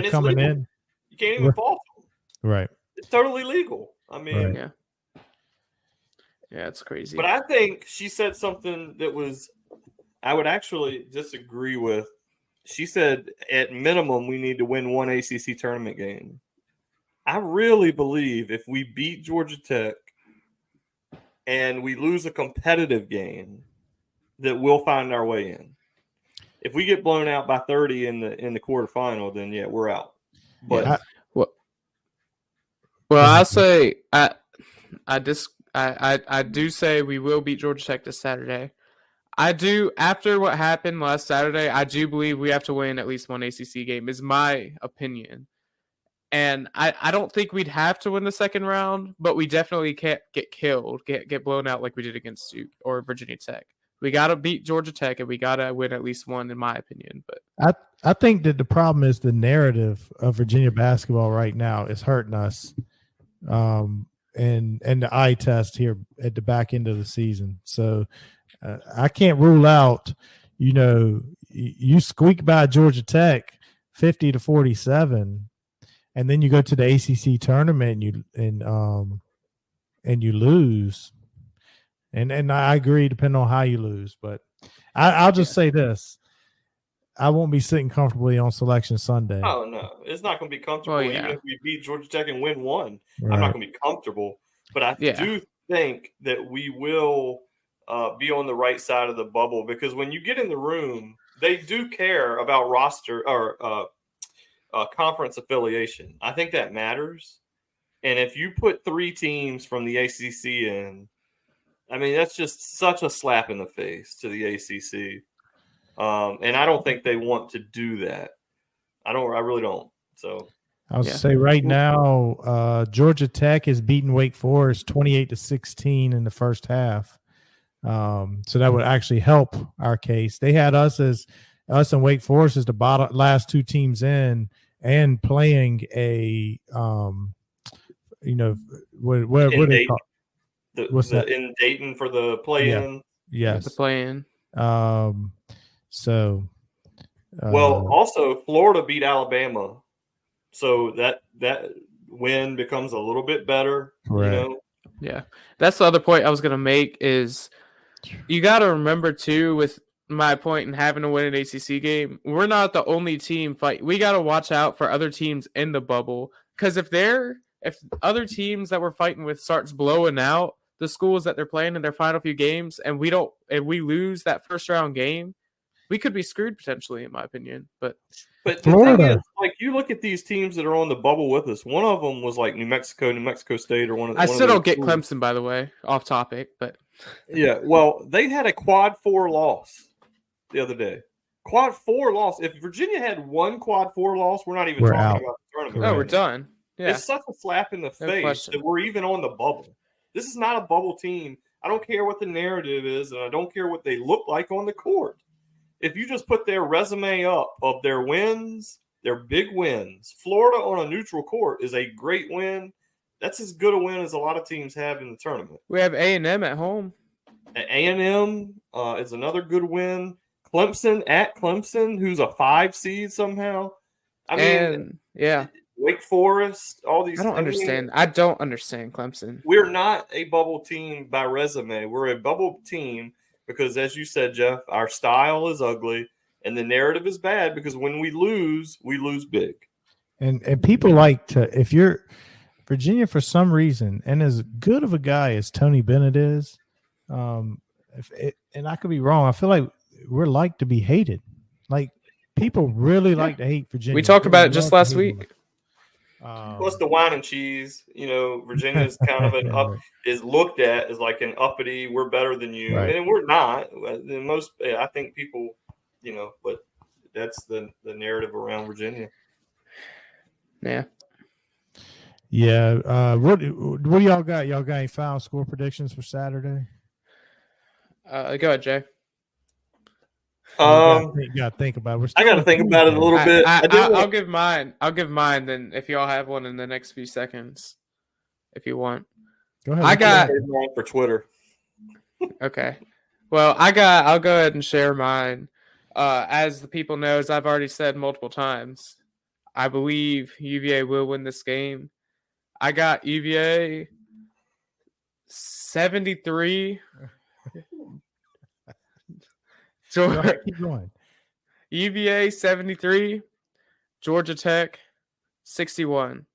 coming legal. in. You can't even fault them. Right. It's totally legal. I mean, yeah, it's crazy. But I think she said something that I would actually disagree with. She said, at minimum, we need to win one ACC tournament game. I really believe if we beat Georgia Tech and we lose a competitive game, that we'll find our way in. If we get blown out by 30 in the quarterfinal, then we're out. But I'll say I do say we will beat Georgia Tech this Saturday. I do, after what happened last Saturday, I do believe we have to win at least one ACC game, is my opinion. And I don't think we'd have to win the second round, but we definitely can't get killed, get blown out like we did against Duke or Virginia Tech. We got to beat Georgia Tech, and we got to win at least one, in my opinion. But I think that the problem is the narrative of Virginia basketball right now is hurting us, and the eye test here at the back end of the season. So I can't rule out, you squeak by Georgia Tech 50-47. And then you go to the ACC tournament and you lose, and I agree, depending on how you lose. But I'll just say this: I won't be sitting comfortably on Selection Sunday. Oh no, it's not going to be comfortable. Even if we beat Georgia Tech and win one, I'm not going to be comfortable. But I do think that we will be on the right side of the bubble, because when you get in the room, they do care about roster or conference affiliation. I think that matters. And if you put 3 teams from the ACC in, I mean, that's just such a slap in the face to the ACC. And I don't think they want to do that. I really don't. So I would say right now, Georgia Tech is beating Wake Forest 28-16 in the first half. So that would actually help our case. They had us and Wake Forest as the last 2 teams in, and playing a what do they call what's that in Dayton for the play-in? Yes, the play-in. Also Florida beat Alabama, so that win becomes a little bit better. Right. Yeah, that's the other point I was gonna make is you got to remember too, with my point in having to win an ACC game, we're not the only team fight. We got to watch out for other teams in the bubble, because if other teams that we're fighting with starts blowing out the schools that they're playing in their final few games, and we lose that first round game, we could be screwed potentially, in my opinion. But the thing is, like, you look at these teams that are on the bubble with us. One of them was like New Mexico State, or one of. I still don't get Clemson, by the way, off topic, but yeah, well, they had a quad 4 loss the other day. Quad 4 loss. If Virginia had one quad 4 loss, we're not even talking about the tournament. No, we're done. Yeah. It's such a slap in the face that we're even on the bubble. This is not a bubble team. I don't care what the narrative is, and I don't care what they look like on the court. If you just put their resume up of their wins, their big wins, Florida on a neutral court is a great win. That's as good a win as a lot of teams have in the tournament. We have A&M at home. A&M is another good win. Clemson at Clemson, who's a 5 seed somehow. I mean, yeah. Wake Forest, all these. I don't understand Clemson. We're not a bubble team by resume. We're a bubble team because, as you said, Jeff, our style is ugly and the narrative is bad because when we lose big. And people like to, if you're Virginia for some reason, and as good of a guy as Tony Bennett is, and I could be wrong, I feel like we're like to be hated. Like people really like to hate Virginia. We talked about it just last week. Plus the wine and cheese, Virginia is kind of is looked at as like an uppity. We're better than you, right. And we're not. I think people, but that's the narrative around Virginia. Yeah. Yeah. What do y'all got? Y'all got any final score predictions for Saturday? Go ahead, Jay. You gotta think about it. I gotta think about it a little bit. I'll give mine. Then if y'all have one in the next few seconds, if you want. Go ahead. I got mine for Twitter. Okay. Well, I'll go ahead and share mine. As the people know, as I've already said multiple times, I believe UVA will win this game. I got UVA 73. Keep going. UVA 73, Georgia Tech 61.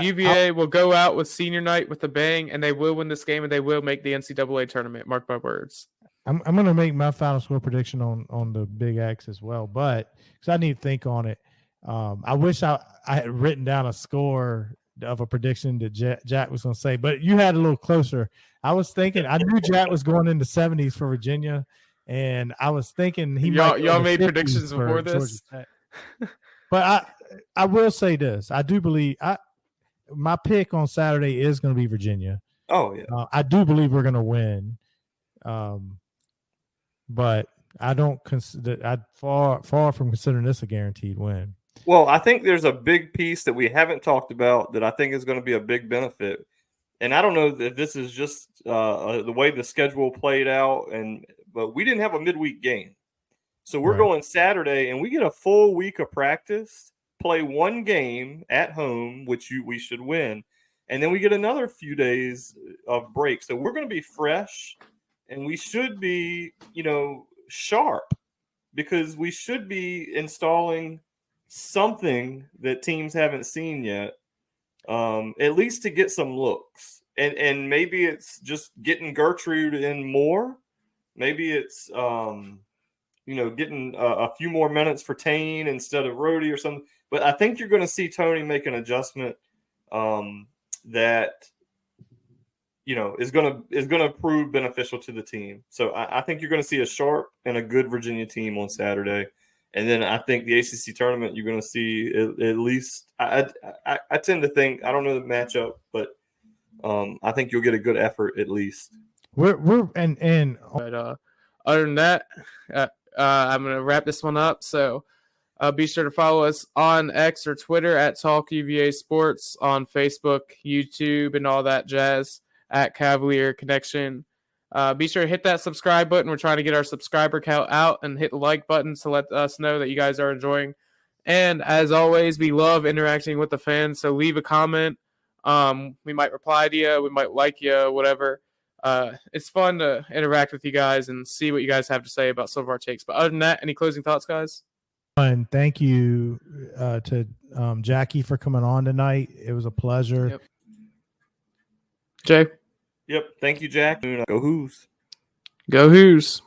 UVA will go out with senior night with a bang, and they will win this game, and they will make the NCAA tournament. Mark my words. I'm going to make my final score prediction on the Big X as well, but because I need to think on it. I wish I had written down a score of a prediction that Jack was going to say, but you had a little closer. I was thinking, I knew Jack was going into 70s for Virginia, and I was thinking y'all made predictions before this. But I will say this: I do believe my pick on Saturday is going to be Virginia. Oh yeah, I do believe we're going to win. But I don't consider. I'm far from considering this a guaranteed win. Well, I think there's a big piece that we haven't talked about that I think is going to be a big benefit. And I don't know if this is just the way the schedule played out, but we didn't have a midweek game. So we're going Saturday, and we get a full week of practice, play one game at home, which we should win, and then we get another few days of break. So we're going to be fresh, and we should be, sharp because we should be installing something that teams haven't seen yet. At least to get some looks, and maybe it's just getting Gertrude in more. Maybe it's getting a few more minutes for Tane instead of Rhodey or something. But I think you're going to see Tony make an adjustment that is going to prove beneficial to the team. So I think you're going to see a sharp and a good Virginia team on Saturday. And then I think the ACC tournament, you're going to see at least. I tend to think, I don't know the matchup, but I think you'll get a good effort at least. But other than that, I'm going to wrap this one up. So be sure to follow us on X or Twitter at Talk UVA Sports, on Facebook, YouTube, and all that jazz at Cavalier Connection. Be sure to hit that subscribe button. We're trying to get our subscriber count out, and hit the like button to let us know that you guys are enjoying. And as always, we love interacting with the fans. So leave a comment. We might reply to you. We might like you, whatever. It's fun to interact with you guys and see what you guys have to say about some of our takes. But other than that, any closing thoughts, guys? And thank you to Jackie for coming on tonight. It was a pleasure. Yep. Jay? Yep. Thank you, Jack. Go Hoos. Go Hoos.